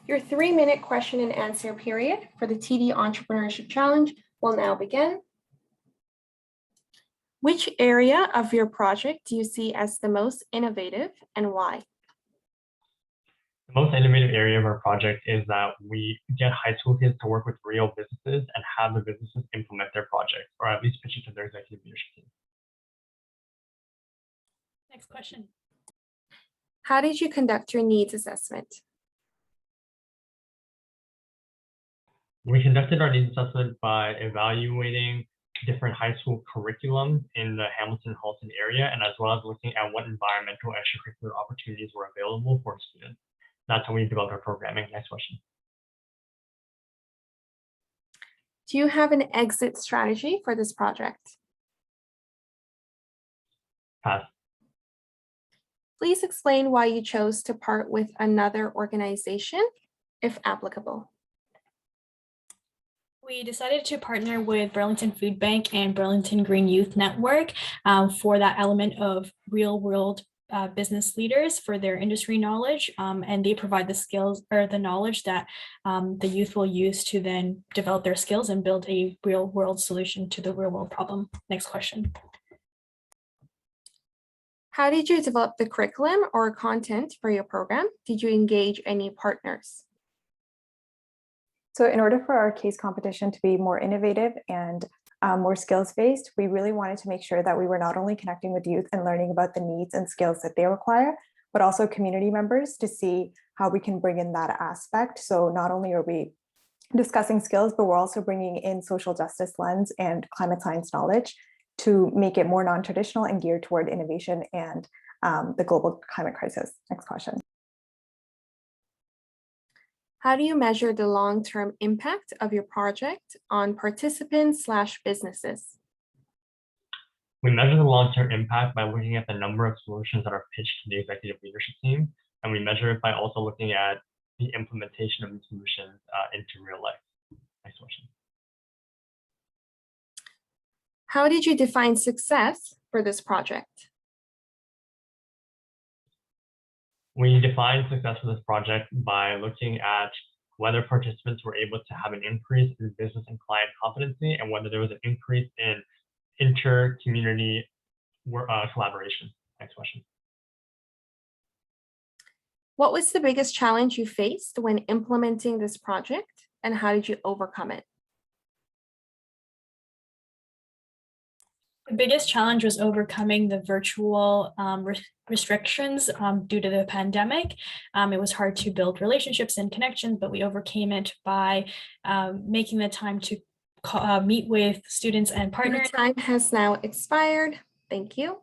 Your 3-minute question and answer period for the TD Entrepreneurship Challenge will now begin. Which area of your project do you see as the most innovative and why? The most innovative area of our project is that we get high school kids to work with real businesses and have the businesses implement their project, or at least pitch it to their executive leadership team. Next question. How did you conduct your needs assessment? We conducted our needs assessment by evaluating different high school curriculum in the Hamilton-Halton area, and as well as looking at what environmental extracurricular opportunities were available for students. That's how we developed our programming. Next question. Do you have an exit strategy for this project? Pass. Please explain why you chose to part with another organization, if applicable. We decided to partner with Burlington Food Bank and Burlington Green Youth Network for that element of real-world business leaders for their industry knowledge, and they provide the skills or the knowledge that the youth will use to then develop their skills and build a real-world solution to the real-world problem. Next question. How did you develop the curriculum or content for your program? Did you engage any partners? So in order for our case competition to be more innovative and more skills-based, we really wanted to make sure that we were not only connecting with youth and learning about the needs and skills that they require, but also community members to see how we can bring in that aspect. So not only are we discussing skills, but we're also bringing in social justice lens and climate science knowledge to make it more non-traditional and geared toward innovation and the global climate crisis. Next question. How do you measure the long-term impact of your project on participants/businesses? We measure the long-term impact by looking at the number of solutions that are pitched to the executive leadership team, and we measure it by also looking at the implementation of these solutions into real life. Next question. How did you define success for this project? We defined success for this project by looking at whether participants were able to have an increase in business and client competency and whether there was an increase in inter-community collaboration. Next question. What was the biggest challenge you faced when implementing this project, and how did you overcome it? The biggest challenge was overcoming the virtual restrictions due to the pandemic. It was hard to build relationships and connections, but we overcame it by making the time to meet with students and partners. Your time has now expired. Thank you.